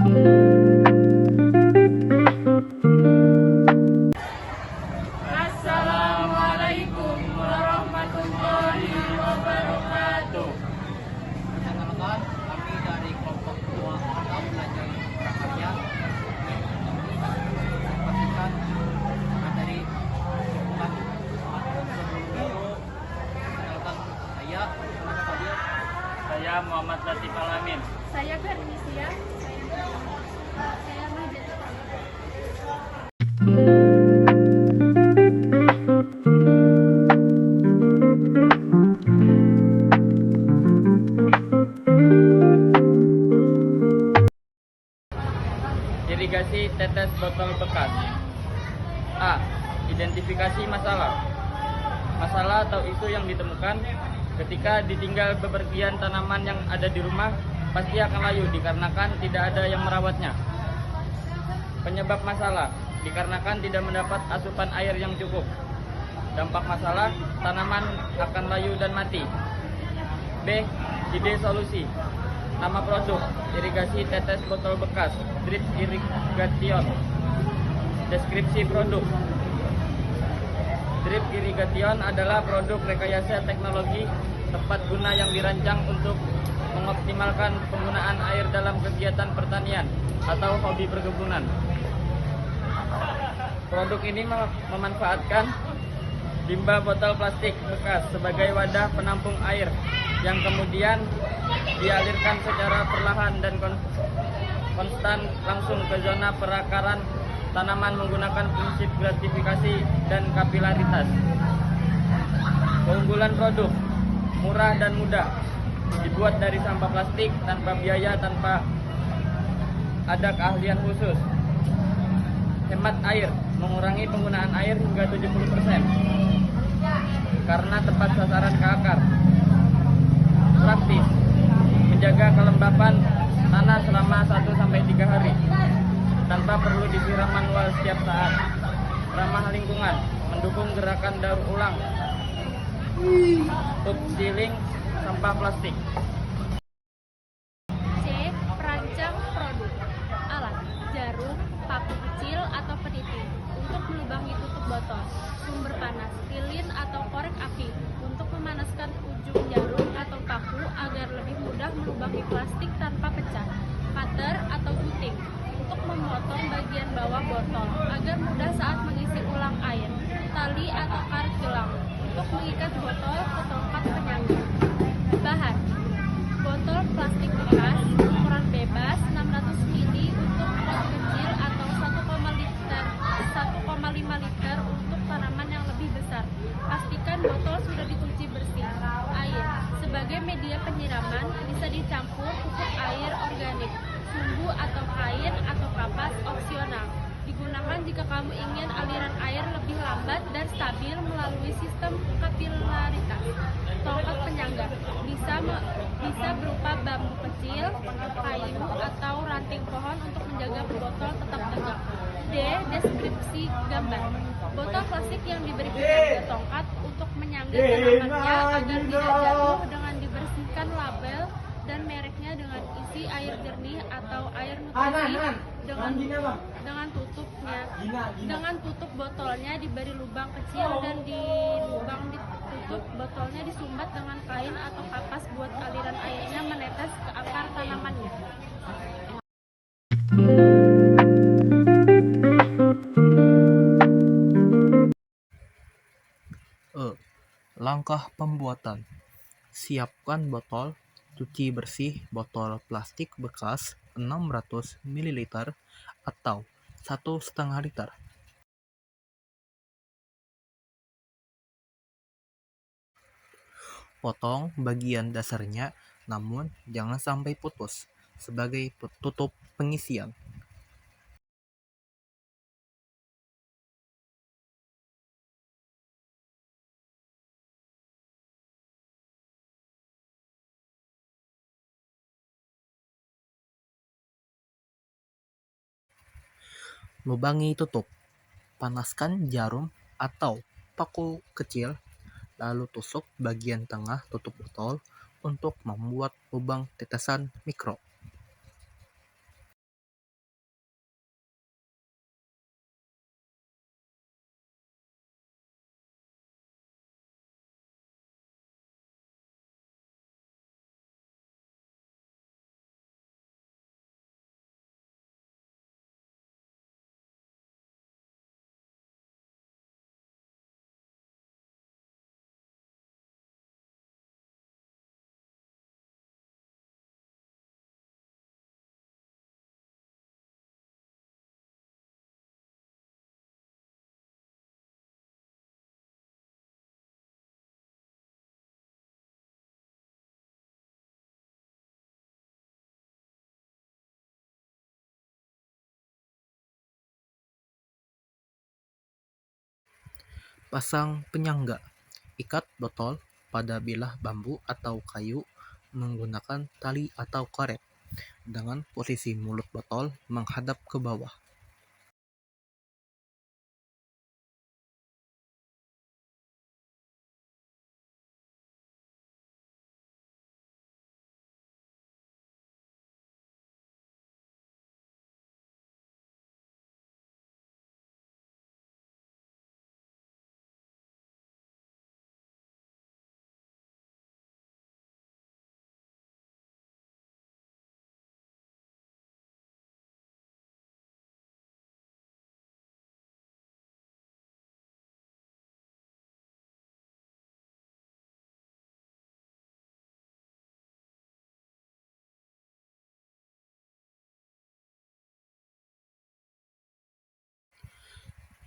Assalamualaikum warahmatullahi wabarakatuh. Perkenalkan, kami dari kelompok 2 atau belajar prakarya pastikan materi bukan sebelum itu perkenalkan Saya Muhammad Latif Alamin. Saya Garnisia. Saya Mahjati. Irigasi tetes botol bekas. A. Identifikasi masalah. Masalah atau isu yang ditemukan ketika ditinggal bepergian tanaman yang ada di rumah pasti akan layu dikarenakan tidak ada yang merawatnya. Penyebab masalah dikarenakan tidak mendapat asupan air yang cukup. Dampak masalah, tanaman akan layu dan mati. B. Ide solusi. Nama produk, irigasi tetes botol bekas, drip irrigation. Deskripsi produk. Drip irrigation adalah produk rekayasa teknologi tepat guna yang dirancang untuk mengoptimalkan penggunaan air dalam kegiatan pertanian atau hobi perkebunan. Produk ini memanfaatkan limbah botol plastik bekas sebagai wadah penampung air yang kemudian dialirkan secara perlahan dan konstan langsung ke zona perakaran tanaman menggunakan prinsip gratifikasi dan kapilaritas. Keunggulan produk, murah dan mudah, dibuat dari sampah plastik tanpa biaya, tanpa ada keahlian khusus. Hemat air, mengurangi penggunaan air hingga 70% karena tepat sasaran ke akar. Praktis, menjaga kelembapan tanah selama 1-3 hari tanpa perlu disiram manual setiap saat. Ramah lingkungan, mendukung gerakan daur ulang. Upcycling sampah plastik. C. Perancang produk. Alat: jarum, paku kecil atau peniti untuk melubangi tutup botol. Sumber panas: lilin atau korek api untuk memanaskan ujung jarum atau paku agar lebih mudah melubangi plastik tanpa pecah. Cutter atau gunting untuk memotong bagian bawah botol agar mudah saat mengisi ulang air. Tali atau karet gelang untuk mengikat botol ke tongkat penyangga. Bahan: botol plastik bekas ukuran bebas 600 ml untuk pot kecil atau 1,5 liter untuk tanaman yang lebih besar. Pastikan botol sudah dicuci bersih. Air sebagai media penyiraman bisa dicampur pupuk air organik, sumbu atau kain atau kapas opsional. Digunakan jika kamu ingin aliran air lebih lambat dan stabil melalui sistem kapilaritas. Tongkat penyangga bisa berupa bambu kecil, kayu, atau ranting pohon untuk menjaga botol tetap tegak. D. Deskripsi gambar. Botol plastik yang diberi penyaga tongkat untuk menyangga tanamannya agar tidak jatuh dengan dibersihkan label dan mereknya dengan isi air jernih atau air nutrisi dengan tutupnya. Dengan tutup botolnya diberi lubang kecil dan di lubang ditutup botolnya disumbat dengan kain atau kapas buat aliran airnya menetes ke akar tanamannya. E. Langkah pembuatan. Siapkan botol, cuci bersih botol plastik bekas 600 ml atau 1,5 liter. Potong bagian dasarnya namun jangan sampai putus sebagai penutup pengisian. Lubangi tutup. Panaskan jarum atau paku kecil, lalu tusuk bagian tengah tutup botol untuk membuat lubang tetesan mikro. Pasang penyangga. Ikat botol pada bilah bambu atau kayu menggunakan tali atau karet dengan posisi mulut botol menghadap ke bawah.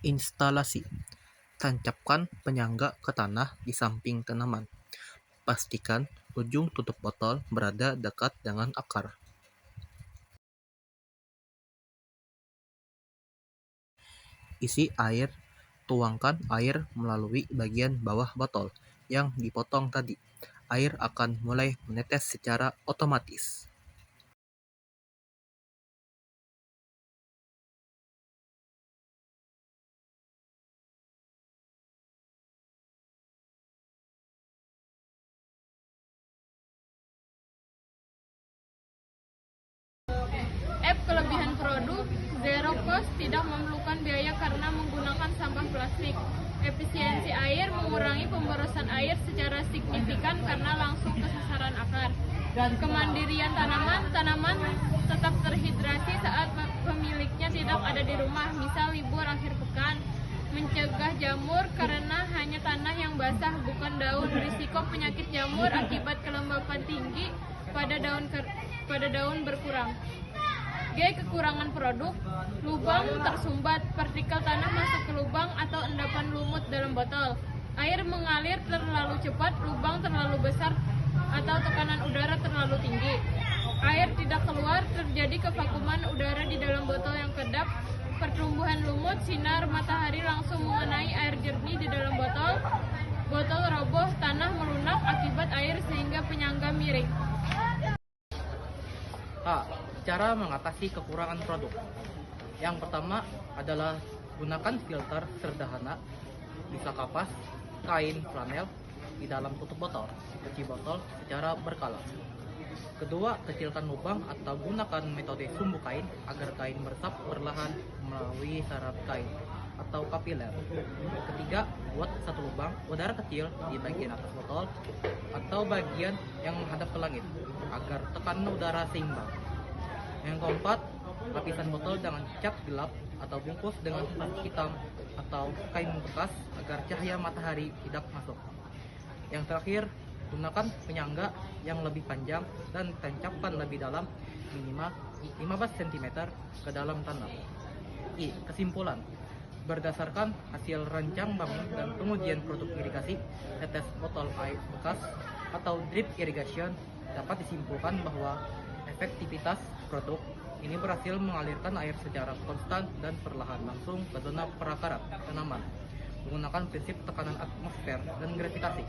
Instalasi. Tancapkan penyangga ke tanah di samping tanaman. Pastikan ujung tutup botol berada dekat dengan akar. Isi air. Tuangkan air melalui bagian bawah botol yang dipotong tadi. Air akan mulai menetes secara otomatis. Kelebihan produk, zero cost, tidak memerlukan biaya karena menggunakan sampah plastik. Efisiensi air, mengurangi pemborosan air secara signifikan karena langsung ke sasaran akar. Kemandirian tanaman tetap terhidrasi saat pemiliknya tidak ada di rumah, misal libur akhir pekan. Mencegah jamur karena hanya tanah yang basah, bukan daun. Risiko penyakit jamur akibat kelembapan tinggi pada daun berkurang. Kekurangan produk, lubang tersumbat, partikel tanah masuk ke lubang atau endapan lumut dalam botol. Air mengalir terlalu cepat, lubang terlalu besar, atau tekanan udara terlalu tinggi. Air tidak keluar, terjadi kevakuman udara di dalam botol yang kedap. Pertumbuhan lumut, sinar matahari langsung mengenai air jernih di dalam botol. Botol roboh, tanah melunak akibat air sehingga penyangga miring. Cara mengatasi kekurangan produk. Yang pertama adalah gunakan filter sederhana, bisa kapas, kain, flanel di dalam tutup botol. Cuci botol secara berkala. Kedua, kecilkan lubang atau gunakan metode sumbu kain agar kain meresap perlahan melalui saraf kain atau kapiler. Ketiga, buat satu lubang udara kecil di bagian atas botol atau bagian yang menghadap ke langit agar tekanan udara seimbang. Yang keempat, lapisan botol jangan cat gelap atau bungkus dengan plastik hitam atau kain bekas agar cahaya matahari tidak masuk. Yang terakhir, gunakan penyangga yang lebih panjang dan tancapkan lebih dalam, minimal 15 cm ke dalam tanah. Kesimpulan, berdasarkan hasil rancang bangun dan pengujian produk irigasi, tetes botol air bekas atau drip irrigation, dapat disimpulkan bahwa efektivitas produk ini berhasil mengalirkan air secara konstan dan perlahan langsung ke zona perakaran tanaman menggunakan prinsip tekanan atmosfer dan gravitasi.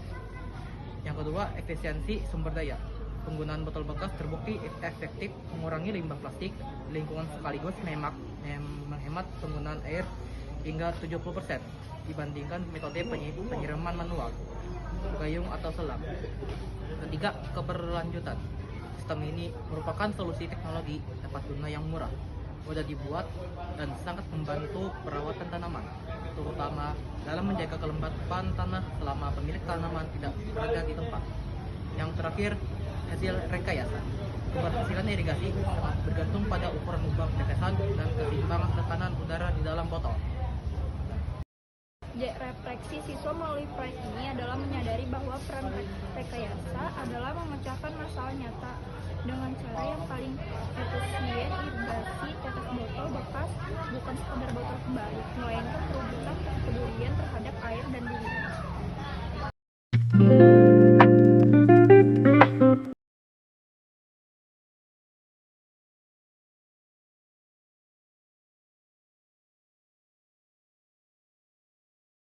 Yang kedua, efisiensi sumber daya. Penggunaan botol bekas terbukti efektif mengurangi limbah plastik di lingkungan sekaligus menghemat penggunaan air hingga 70% dibandingkan metode penyiraman manual, gayung atau selang. Ketiga, keberlanjutan. Sistem ini merupakan solusi teknologi tepat guna yang murah, mudah dibuat, dan sangat membantu perawatan tanaman, terutama dalam menjaga kelembapan tanah selama pemilik tanaman tidak berada di tempat. Yang terakhir, hasil rekayasa. Keberhasilan irigasi sangat bergantung pada ukuran lubang tetesan dan keseimbangan tekanan udara di dalam botol. Refleksi siswa melalui proyek ini adalah menyadari bahwa peran rekayasa adalah memecahkan masalah nyata dengan cara yang paling efisien. Irigasi tetes botol bekas bukan sekedar botol kembali, melainkan perwujudan kepedulian terhadap air dan bumi.